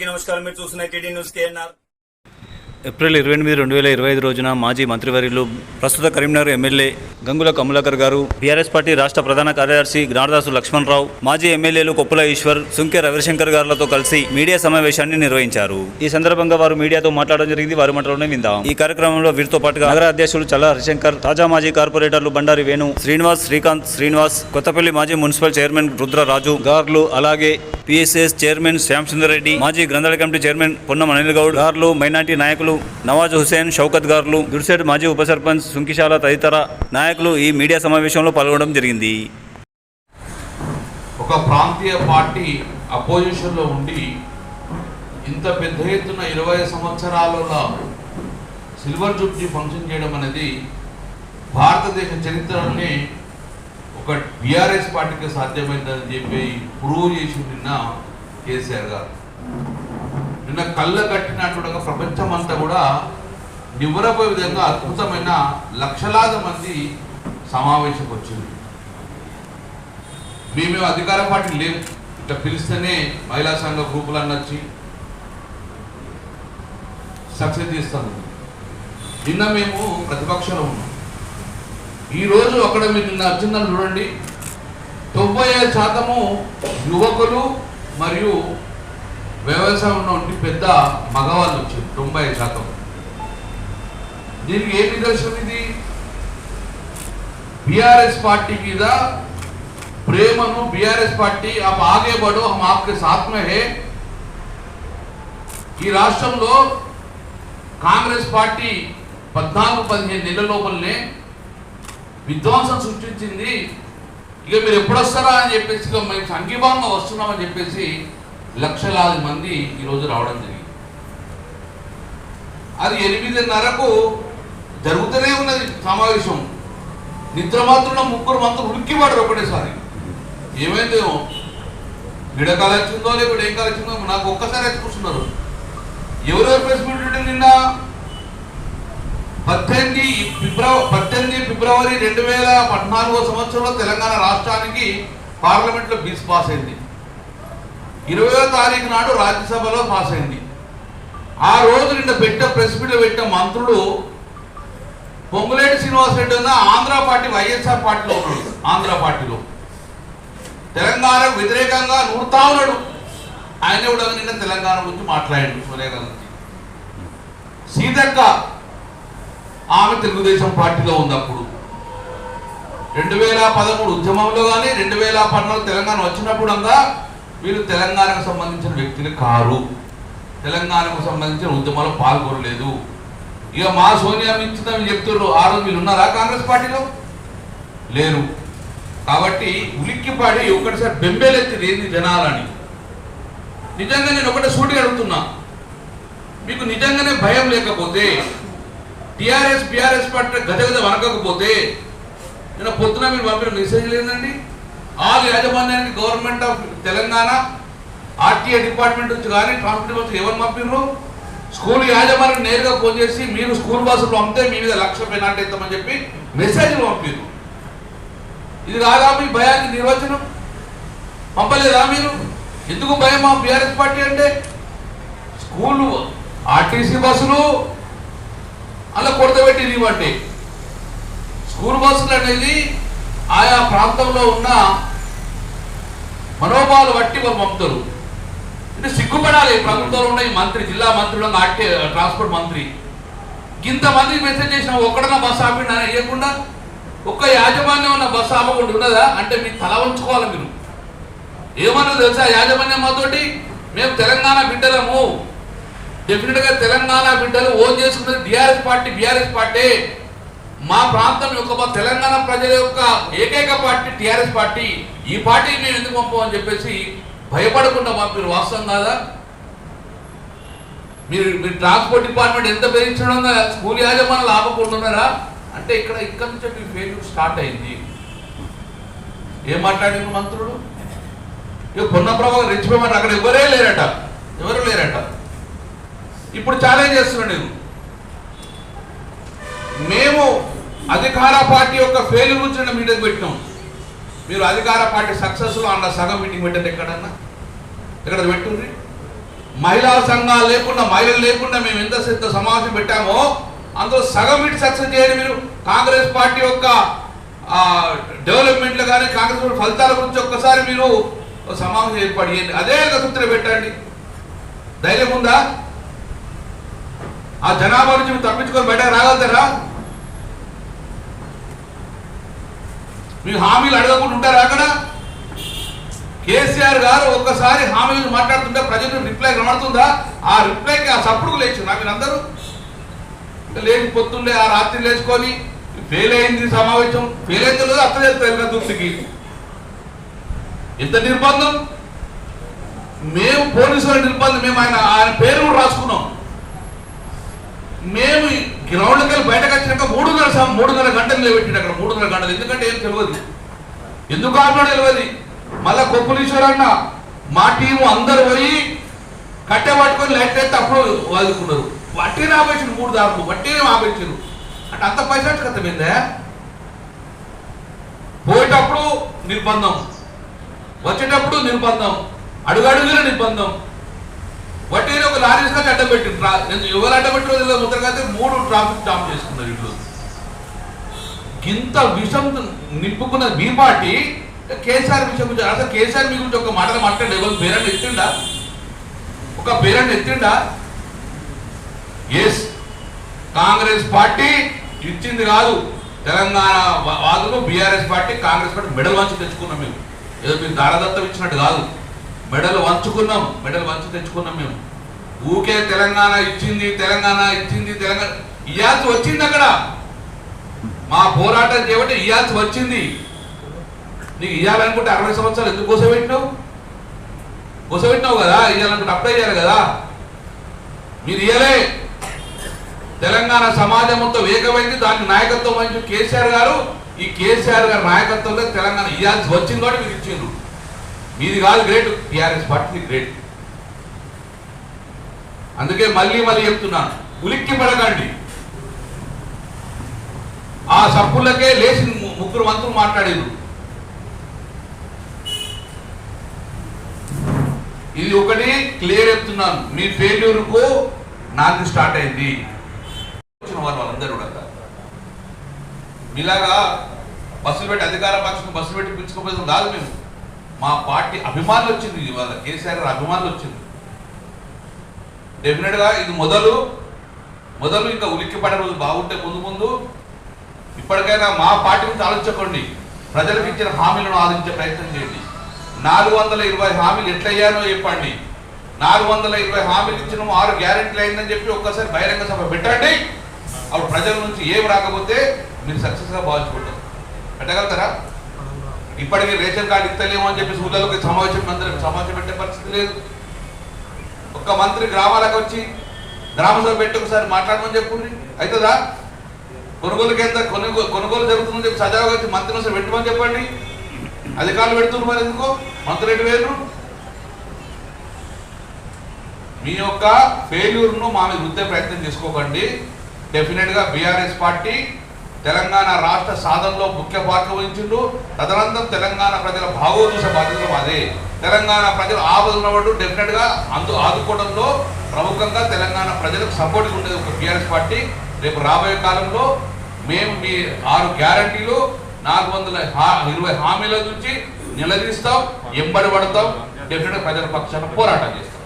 నమస్కారం, మీరు చూస్తున్న టీడీ న్యూస్ కేఎన్ఆర్. ఏప్రిల్ 28, 2025 రోజున మాజీ మంత్రివర్యులు ప్రస్తుత కరీంనగర్ ఎమ్మెల్యే గంగుల కమలాకర్ గారు, బీఆర్ఎస్ పార్టీ రాష్ట్ర ప్రధాన కార్యదర్శి జ్ఞానదాసు లక్ష్మణరావు, మాజీ ఎమ్మెల్యేలు కొప్పుల ఈశ్వర్, సుంకె రవిశంకర్ గారులతో కలిసి మీడియా సమావేశాన్ని నిర్వహించారు. ఈ సందర్భంగా వారు మీడియాతో మాట్లాడడం జరిగింది. వారి మాటలోనే విందాం. ఈ కార్యక్రమంలో వీరితో పాటుగా నగర అధ్యక్షులు చల్లా హరిశంకర్, తాజా మాజీ కార్పొరేటర్లు బండారి వేణు, శ్రీనివాస్, శ్రీకాంత్, శ్రీనివాస్, కొత్తపల్లి మాజీ మున్సిపల్ చైర్మన్ రుద్రరాజు గార్లు, అలాగే పిఎస్ఎస్ చైర్మన్ శ్యామసుందర్ రెడ్డి, మాజీ గ్రంథాలయ కమిటీ చైర్మన్ పొన్నం అనిల్ గౌడ్ గార్లు, మైనార్టీ నాయకులు నవాజ్ హుసేన్, షౌకత్ గార్లు, దుర్సేడ్ మాజీ ఉప సర్పంచ్ సుంకిశాల తదితర నాయకులు ఈ మీడియా సమావేశంలో పాల్గొనడం జరిగింది. ఒక ప్రాంతీయ పార్టీ అపోజిషన్లో ఉండి ఇంత పెద్ద ఎత్తున 20 సంవత్సరాలలో సిల్వర్ జూబ్లీ ఫంక్షన్ చేయడం అనేది భారతదేశ చరిత్రలోనే ఒక బీఆర్ఎస్ పార్టీకి సాధ్యమైందని చెప్పి ప్రూవ్ చేసి నిన్న కేసీఆర్ గారు నిన్న కళ్ళ కట్టినట్టుగా ప్రపంచం అంతా కూడా నివ్వరపోయే విధంగా అద్భుతమైన లక్షలాది మంది సమావేశం వచ్చింది. మేము అధికార పార్టీ లేవు, ఇట్లా పిలిస్తేనే మహిళా సంఘ గ్రూపులన్నీ వచ్చి సక్సెస్ చేస్తాము. నిన్న మేము ప్రతిపక్షంలో ఉన్నాం. ఈరోజు అక్కడ మీరు నిన్న వచ్చిందని చూడండి, 95% యువకులు మరియు వ్యవసాయంలో ఉండి పెద్ద మగవాళ్ళు వచ్చారు. 90%. దీనికి ఏ నిదర్శనం? ఇది బీఆర్ఎస్ పార్టీ మీద ప్రేమను, బీఆర్ఎస్ పార్టీ आप आगे बढ़ो हम आपके साथ में है. ఈ రాష్ట్రంలో కాంగ్రెస్ పార్టీ 14-15 నెలల లోపలనే విధ్వంసం సృష్టించింది. ఇక మీరు ఎప్పుడొస్తారా అని చెప్పేసి మేము సంఘీభావంగా వస్తున్నామని చెప్పేసి లక్షలాది మంది ఈరోజు రావడం జరిగింది. అది 8:30కు జరుగుతూనే ఉన్నది సమావేశం. నిద్రమాత్రుల 3 మంత్రులు ఉలిక్కిపడరు ఒకటేసారి. ఏమైందేమో విడకాలు వచ్చిందో లేకపోతే ఏం కాలు వచ్చిందో నాకు ఒక్కసారి ఎత్తుకుంటున్నారు. ఎవరెవరు ప్రెస్ మీట్ నిన్న 18 ఫిబ్రవరి 2014 సంవత్సరంలో తెలంగాణ రాష్ట్రానికి పార్లమెంట్లో బిల్స్ పాస్ అయింది. 20వ తారీఖు నాడు రాజ్యసభలో పాస్ అయింది. ఆ రోజు నిన్న ప్రెస్ మీట్ పెట్టిన మంత్రులు పొంగులేటి శ్రీనివాసరెడ్డి ఉన్న ఆంధ్ర పార్టీ వైఎస్ఆర్ పార్టీలో ఉన్నాడు. ఆంధ్ర పార్టీలో తెలంగాణకు వ్యతిరేకంగా నూరుతా ఉన్నాడు. ఆయన కూడా నిన్న తెలంగాణ గురించి మాట్లాడాడు. సోనియా గాంధీ సీతక్క ఆమె తెలుగుదేశం పార్టీలో ఉంది. అప్పుడు 2013 ఉద్యమంలో కానీ 2014 తెలంగాణ వచ్చినప్పుడు అంతా వీళ్ళు తెలంగాణకు సంబంధించిన వ్యక్తులు కారు, తెలంగాణకు సంబంధించిన ఉద్యమాలు పాల్గొనలేదు. ఇక మా సోనియా మించుదని చెప్తున్నారు. ఆ రోజు వీళ్ళు ఉన్నారా కాంగ్రెస్ పార్టీలో? లేరు. కాబట్టి ఉలిక్కిపాడి ఒకటిసారి బెంబేలెత్తి ఏంది జనాలని. నిజంగా నేను ఒకటే సూటిగా అడుగుతున్నా, మీకు నిజంగానే భయం లేకపోతే బీఆర్ఎస్ పార్టీ గజగజ వనకపోతే నేను పొద్దున మీరు పంపిన మెసేజ్ లేదండి. ఆల్ యాజమాన్యానికి government of Telangana RTA department నుంచి కానీ ట్రాన్స్పోర్ట్ నుంచి ఎవరు పంపిర్రు? స్కూల్ యాజమాన్యం నేరుగా ఫోన్ చేసి మీరు స్కూల్ బస్సులు పంపితే మీ మీద 1,00,000 పెనాల్టీ ఇస్తామని చెప్పి మెసేజ్లు పంపిర్రు. ఇది కాదా మీ భయానికి నిర్వచనం? పంపలేదా మీరు? ఎందుకు భయం మా బీఆర్ఎస్ పార్టీ అంటే? స్కూలు ఆర్టీసీ బస్సులు అలా కొడతబెట్టి ఇవ్వండి. స్కూల్ బస్సులు అనేది ఆయా ప్రాంతంలో ఉన్న మనోభావాలు బట్టి వాళ్ళు పంపుతారు. అంటే సిగ్గుపడాలి ప్రభుత్వంలో ఉన్న ఈ మంత్రి, జిల్లా మంత్రులు, ట్రాన్స్పోర్ట్ మంత్రి ఇంతమందికి మెసేజ్ చేసిన ఒక్కడన్నా బస్సు ఆపిన వేయకుండా, ఒక్క యాజమాన్యం ఉన్న బస్సు ఆపకుండా ఉన్నదా? అంటే మీరు తల వంచుకోవాలి. మీరు ఏమన్నా తెలుసా యాజమాన్యం మాతోటి? మేము తెలంగాణ బిడ్డలము, డెఫినెట్గా తెలంగాణ బిడ్డలు ఓన్ చేసుకున్నది బీఆర్ఎస్ పార్టీ. మా ప్రాంతం యొక్క, మా తెలంగాణ ప్రజల యొక్క ఏకైక పార్టీ టీఆర్ఎస్ పార్టీ. ఈ పార్టీకి మేము ఎందుకు పంపమని చెప్పేసి భయపడకుండా మీరు వాస్తవం కాదా? మీరు ట్రాన్స్పోర్ట్ డిపార్ట్మెంట్ ఎంత పెంచడం స్కూల్ యాజమాన్యాలు ఆపకుంటున్నారా అంటే ఇక్కడ నుంచి మీ ఫెయిల్యూర్ స్టార్ట్ అయింది. ఏం మాట్లాడిన మంత్రులు? ఇక పొన్న ప్రభావం రెచ్చిపోయమంటే అక్కడ ఎవరు లేరట. ఇప్పుడు ఛాలెంజ్ చేస్తున్నాను నేను. మేము అధికార పార్టీ యొక్క ఫెయిల్యూర్ గురించి మీటింగ్ పెట్టినాం. మీరు అధికార పార్టీ సక్సెస్లో అన్న సగం మీటింగ్ పెట్టండి. ఎక్కడ పెట్టుంది? మహిళా సంఘాలు లేకుండా, మహిళలు లేకుండా మేము ఎంత సమావేశం పెట్టామో అందులో సగం ఇటు సక్సెస్ చేయండి. మీరు కాంగ్రెస్ పార్టీ యొక్క డెవలప్మెంట్లు కానీ కాంగ్రెస్ పార్టీ ఫలితాల గురించి ఒక్కసారి మీరు సమావేశం ఏర్పాటు చేయండి. అదే సూత్రం పెట్టండి. ధైర్యం ఉందా? ఆ జనాభా నుంచి మీరు తప్పించుకొని బయటకు రాగలుగుతారా? మీరు హామీలు అడగకుండా ఉంటారా? అక్కడ కేసీఆర్ గారు ఒక్కసారి హామీలు మాట్లాడుతుంటే ప్రజలకు రిప్లై కనబడుతుందా? ఆ రిప్లైకి ఆ సప్పుడు లేచి మీరందరూ లేచి పొద్దున్నే ఆ రాత్రి లేచుకొని ఫెయిల్ అయింది సమావేశం, ఫెయిల్ అయితే లేదు అర్థం చేస్తారు దృష్టికి. ఎంత నిర్బంధం! మేము పోలీసుల నిర్బంధం, మేము ఆయన పేరు కూడా రాసుకున్నాం. మేము గ్రౌండ్కి వెళ్ళి బయటకు వచ్చినాక 3.5 గంటలు నిలబెట్టిండు అక్కడ. 3.5 గంటలు. ఎందుకంటే ఏం తెలియదు, ఎందుకు ఆడినాడు తెలియదు. మళ్ళా కొప్పులీశ్వర్ అన్న మా టీము అందరు పోయి కట్టె పట్టుకొని లైట్ అయితే అప్పుడు వాదుకున్నారు. వట్టిని ఆపేసారు, 3 దారులు వట్టినే ఆపేసారు. అంటే అంత పైసా కథమైందా? పోయేటప్పుడు నిర్బంధం, వచ్చేటప్పుడు నిర్బంధం, అడుగడుగుల నిర్బంధం. వట్టిని ఒక లారీ తీసుకొని అడ్డం పెట్టిండ్రు. ఎవరు అడ్డం పెట్టిన ముద్రగా 3 ట్రాఫిక్ జామ్ చేసుకున్నారు. ఇట్లు ఇంత విషం నింపుకున్న మీ పార్టీ కేసీఆర్ విషయం గురించి అసలు కేసీఆర్ మీ గురించి ఒక మాటలు మాట్లాడి ఎవరు పేరెంట్ ఎత్తిండా? ఒక పేరెంట్ ఎత్తిండా? ఎస్, కాంగ్రెస్ పార్టీ ఇచ్చింది కాదు. తెలంగాణ వాదులు బీఆర్ఎస్ పార్టీ కాంగ్రెస్ పార్టీ మెడల్ వంచి తెచ్చుకున్నాం. మేము ఏదో మీరు దారదత్తం ఇచ్చినట్టు కాదు, మెడల్ వంచుకున్నాం, మెడల్ వంచి తెచ్చుకున్నాం. మేము ఊకే తెలంగాణ ఇచ్చింది, తెలంగాణ ఇచ్చింది, తెలంగాణ ఇయ్యాల్సి వచ్చింది. అక్కడ మా పోరాటం చేయబట్టి ఇయ్యాల్సి వచ్చింది. నీకు ఇవ్వాలనుకుంటే 60 సంవత్సరాలు ఎందుకు కోసపెట్టినావు కదా? ఇవ్వాలనుకుంటే అప్లై చేయాలి కదా. మీరు ఇయ్యలే. తెలంగాణ సమాజంతో ఏకమైంది, దానికి నాయకత్వం వహించిన కేసీఆర్ గారు. ఈ కేసీఆర్ గారి నాయకత్వంలో తెలంగాణ ఇవ్వాల్సి వచ్చింది కాబట్టి మీరు ఇచ్చిండ్రు. మీది కాదు గ్రేట్, టీఆర్ఎస్ పార్టీ గ్రేట్. అందుకే మళ్ళీ చెప్తున్నాను, ఉలిక్కి పడకండి. ఆ సప్పులకే లేచి 3 మంత్రులు మాట్లాడారు. ఇది ఒకటి క్లియర్ చెప్తున్నాను, మీ ఫెయిల్యూర్కు నాకు స్టార్ట్ అయింది. వాళ్ళందరూ కూడా ఇలాగా బస్సులు పెట్టి అధికార పక్షం బస్సులు పెట్టి పిలుచుకోపోయేది కాదు. మేము మా పార్టీ అభిమానులు వచ్చింది, ఇవాళ కేసీఆర్ గారు అభిమానులు వచ్చింది. డెఫినెట్గా ఇది మొదలు ఇంకా ఉలిక్కి పడే రోజు బాగుంటే ముందు ఇప్పటికైనా మా పార్టీ గురించి ఆలోచించకండి. ప్రజలకు ఇచ్చిన హామీలను ఆలోచించే ప్రయత్నం చేయండి. 420 హామీలు ఎట్లయ్యానో చెప్పండి. 420 హామీలు ఇచ్చిన 6 గ్యారెంటీలు అయిందని చెప్పి ఒక్కసారి బహిరంగ సభ పెట్టండి. అప్పుడు ప్రజల నుంచి ఏం రాకపోతే మీరు సక్సెస్గా భావించుకుంటారు. పెట్టగలుగుతారా? ఇప్పటికీ రేషన్ కార్డు ఇస్తలేమో అని చెప్పి ఊళ్ళలోకి సమావేశం పెట్టే పరిస్థితి లేదు. ఒక్క మంత్రి గ్రామాలకు వచ్చి గ్రామ సభ పెట్టి ఒకసారి మాట్లాడమని చెప్పుంది, అవుతుందా? కొనుగోలు కేంద్ర కొనుగోలు జరుగుతుందని చెప్పి సజావుగా వచ్చి మంత్రిని ఒకసారి పెట్టమని చెప్పండి. అధికారులు పెడుతున్నారు, మరి ఎందుకో మంత్రులు ఎటు వేరు? మీ యొక్క ఫెయిల్యూర్ను మా మీద రుద్దే ప్రయత్నం చేసుకోకండి. డెఫినెట్గా బీఆర్ఎస్ పార్టీ తెలంగాణ రాష్ట్ర సాధనలో ముఖ్య పాత్ర వహించిండు. తదనంతరం తెలంగాణ ప్రజల భాగోద్వేష బాధ్యతలు అదే. తెలంగాణ ప్రజలు ఆపదన్నవాడు డెఫినెట్గా ఆదుకోవడంలో ప్రముఖంగా తెలంగాణ ప్రజలకు సపోర్ట్గా ఉండేది ఒక బీఆర్ఎస్ పార్టీ. రేపు రాబోయే కాలంలో మేము మీ 6 గ్యారంటీలు 420 హామీల నుంచి నిలదీస్తాం, ఎంబడి పడతాం. డెఫినెట్గా ప్రజల పక్షాన పోరాటం చేస్తాం.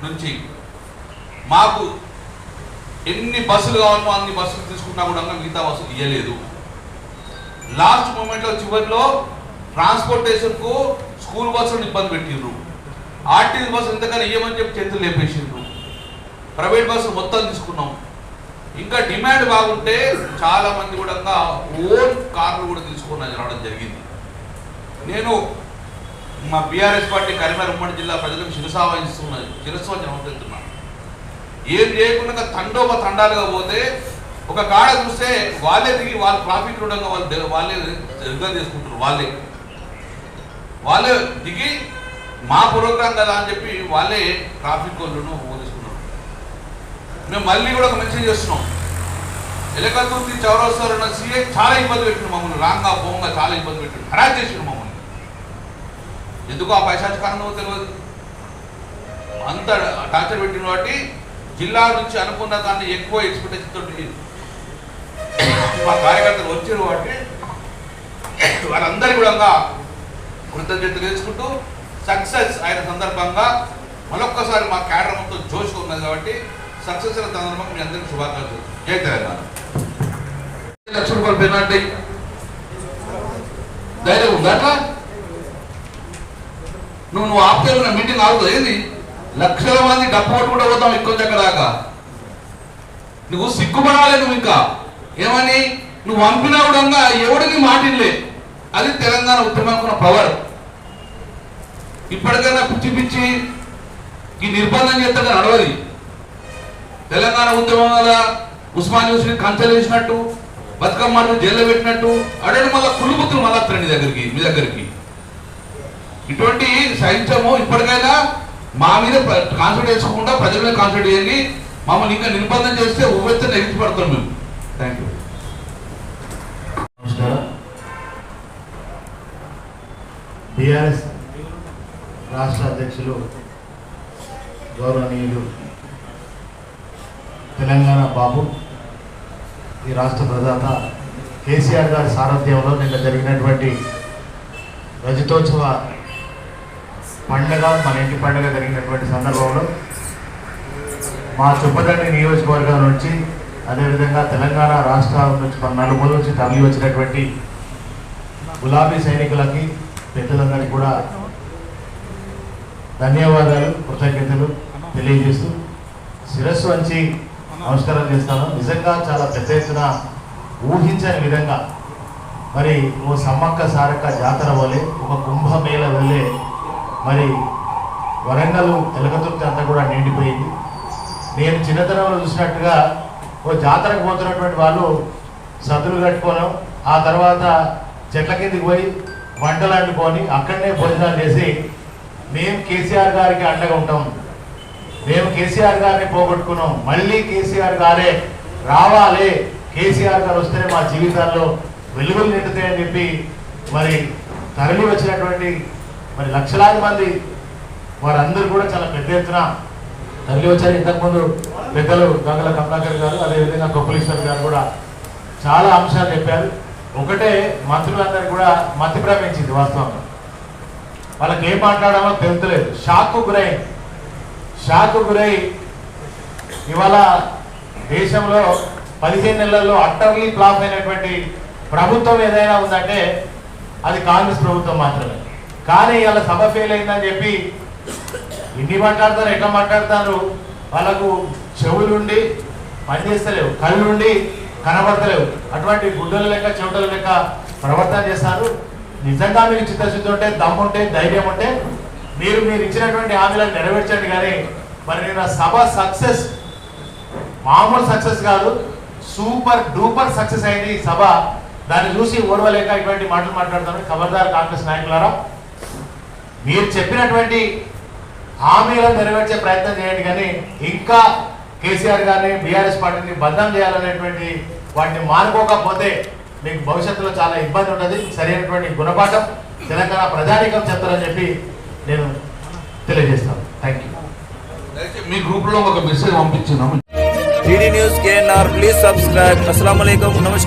నుంచి మాకు ఎన్ని బస్సులు కావాలో అన్ని బస్సులు తీసుకున్నా కూడా మిగతా బస్సులు ఇవ్వలేదు. లాస్ట్ మూమెంట్లో చివరిలో ట్రాన్స్పోర్టేషన్కు స్కూల్ బస్సులను ఇబ్బంది పెట్టిండ్రు. ఆర్టీసీ బస్సులు ఎంతకన్నా ఇవ్వమని చెప్పి చేతులు లేపేసిండ్రు. ప్రైవేట్ బస్సులు మొత్తం తీసుకున్నాం. ఇంకా డిమాండ్ బాగుంటే చాలా మంది కూడా ఓన్ కార్లు కూడా తీసుకుని రావడం జరిగింది. నేను మా బీఆర్ఎస్ పార్టీ కరీంనగర్ ఉమ్మడి జిల్లా ప్రజలకు శిరస్సు చెప్తున్నాను. ఏం చేయకుండా తండాలుగా పోతే ఒక కాడ చూస్తే వాళ్ళే దిగి వాళ్ళు ట్రాఫిక్ ఉండగా వాళ్ళే రిజర్వ్ చేసుకుంటారు. వాళ్ళే దిగి మా ప్రోగ్రాం కదా అని చెప్పి వాళ్ళే ట్రాఫిక్ వాళ్ళను తీసుకున్నారు. మేము మళ్ళీ కూడా ఒక మెన్షన్ చేస్తున్నాం. ఎలకతుర్తి చౌరస్తాలో ఉన్న సీఏ చాలా ఇబ్బంది పెట్టిండు మమ్మల్ని. రాంగా బోంగా చాలా ఇబ్బంది పెట్టిండు, హరాజ్ చేసిండు మమ్మల్ని. ఎందుకు ఆ పైశాచికారణం తెలియదు. అంత టార్చర్ పెట్టిన వాటి జిల్లా నుంచి అనుకున్న దాన్ని ఎక్కువ ఎక్స్పెక్టేషన్ తోటి మా కార్యకర్తలు వచ్చిన వాటి వాళ్ళందరి కూడా కృతజ్ఞతలు తెలుసుకుంటూ సక్సెస్ అయిన సందర్భంగా మరొక్కసారి మా క్యాడర్ మొత్తం జోష్గా ఉన్నది కాబట్టి సక్సెస్ అయిన సందర్భంగా మీ అందరికీ శుభాకాంక్షలు. జై తెలంగాణ. ₹1,00,000 పెనాల్టీ ధైర్యం ఉందా అట్లా? నువ్వు ఆపితే ఉన్న మీటింగ్ ఆగుతుంది ఏంది? లక్షల మంది డబ్బు కొట్టు కూడా పోతాం ఎక్కువ దగ్గర దాకా. నువ్వు సిగ్గుపడాలి. నువ్వు ఇంకా ఏమని నువ్వు పంపినా కూడా ఎవడికి మాటిలే. అది తెలంగాణ ఉద్యమానికి పవర్. ఇప్పటికైనా పిచ్చి పిచ్చి ఈ నిర్బంధం చేస్తే నడవది. తెలంగాణ ఉద్యమం వల్ల ఉస్మాన్ యూనివర్సిటీ కంచెలు వేసినట్టు, బతుకమ్మ జైల్లో పెట్టినట్టు అడగడం మళ్ళీ కుళ్ళుబుత్తులు మళ్ళా వస్తారండి మీ దగ్గరికి. ఇటువంటి సహించము. ఇప్పటికైనా మా మీద కాన్సన్ట్రేట్ చేసుకోకుండా ప్రజల మీద కాన్సన్ట్రేట్ చేయండి. మమ్మల్ని ఇంకా నిర్బంధం చేస్తే ఉవ్వెత్తున ఎగిరిపడతాం మేము. Thank you. నమస్కారం. బీఆర్ఎస్ రాష్ట్ర అధ్యక్షులు గౌరవనీయులు తెలంగాణ బాబు, ఈ రాష్ట్ర ప్రదాత కేసీఆర్ గారి సారథ్యంలో నిన్న జరిగినటువంటి రజతోత్సవ పండగ, మన ఇంటి పండుగ జరిగినటువంటి సందర్భంలో మా చుప్పదండి నియోజకవర్గం నుంచి, అదేవిధంగా తెలంగాణ రాష్ట్రాల నుంచి నలుమూల నుంచి తరలి వచ్చినటువంటి గులాబీ సైనికులకి, పెద్దలందరికీ కూడా ధన్యవాదాలు, కృతజ్ఞతలు తెలియజేస్తూ శిరస్సు వంచి నమస్కారం చేస్తాను. నిజంగా చాలా పెద్ద ఎత్తున ఊహించని విధంగా మరి ఓ సమ్మక్క సారక్క జాతర వలె, ఒక కుంభమేళ వలె మరి వరంగల్ ఎలకతుర్తి అంతా కూడా నిండిపోయింది. నేను చిన్నతనంలో చూసినట్టుగా ఓ జాతరకు పోతున్నటువంటి వాళ్ళు సద్దులు కట్టుకోవడం, ఆ తర్వాత చెట్ల కిందికి పోయి వంటలు వండుకొని అక్కడనే భోజనాలు చేసి మేము కేసీఆర్ గారికి అండగా ఉంటాం, మేము కేసీఆర్ గారిని పోగొట్టుకున్నాం, మళ్ళీ కేసీఆర్ గారే రావాలి, కేసీఆర్ గారు వస్తేనే మా జీవితాల్లో వెలుగులు నిండుతాయని చెప్పి మరి తరలి వచ్చినటువంటి మరి లక్షలాది మంది వారందరూ కూడా చాలా పెద్ద ఎత్తున తరలి వచ్చారు. ఇంతకుముందు పెద్దలు గంగల కమలాకర్ గారు, అదేవిధంగా కొప్పులీశ్వర్ గారు కూడా చాలా అంశాలు చెప్పారు. ఒకటే మంత్రులందరూ కూడా మతి భ్రమించింది. వాస్తవంగా వాళ్ళకి ఏం మాట్లాడాలో తెలుస్తలేదు. షాక్కు గురై ఇవాళ దేశంలో 15 నెలల్లో అట్టర్లీ ఫ్లాప్ అయినటువంటి ప్రభుత్వం ఏదైనా ఉందంటే అది కాంగ్రెస్ ప్రభుత్వం మాత్రమే. కానీ ఇవాళ సభ ఫెయిల్ అయిందని చెప్పి ఇన్ని మాట్లాడతారు, ఎట్లా మాట్లాడతారు? వాళ్ళకు చెవులుండి పనిచేస్తలేవు, కళ్ళుండి కనబడతలేవు, అటువంటి గుడ్డల లెక్క చెవుటల లెక్క ప్రవర్తన చేస్తారు. నిజంగా మీకు చిత్తశుద్ధి ఉంటే, దమ్ముంటే, ధైర్యం ఉంటే మీరు ఇచ్చినటువంటి హామీలను నెరవేర్చండి. కానీ మరి నేను సభ సక్సెస్ మామూలు సక్సెస్ కాదు, సూపర్ డూపర్ సక్సెస్ అయింది ఈ సభ. దాన్ని చూసి ఓర్వలేక ఇటువంటి మాటలు మాట్లాడుతాను. ఖబర్దార్ కాంగ్రెస్ నాయకులారా, మీరు చెప్పినటువంటి హామీలను నెరవేర్చే ప్రయత్నం చేయండి. కానీ ఇంకా కేసీఆర్ గారిని, బీఆర్ఎస్ పార్టీని బదనాం చేయాలనేటువంటి వాటిని మానుకోకపోతే మీకు భవిష్యత్తులో చాలా ఇబ్బంది ఉంటుంది. సరైనటువంటి గుణపాఠం తెలంగాణ ప్రజానీకం చెప్తారని చెప్పి నేను తెలియజేస్తాను. Thank you. మీ గ్రూప్లో ఒక message పంపించినాము. DD News KNR, please subscribe. Assalamu alaikum. Namaskar.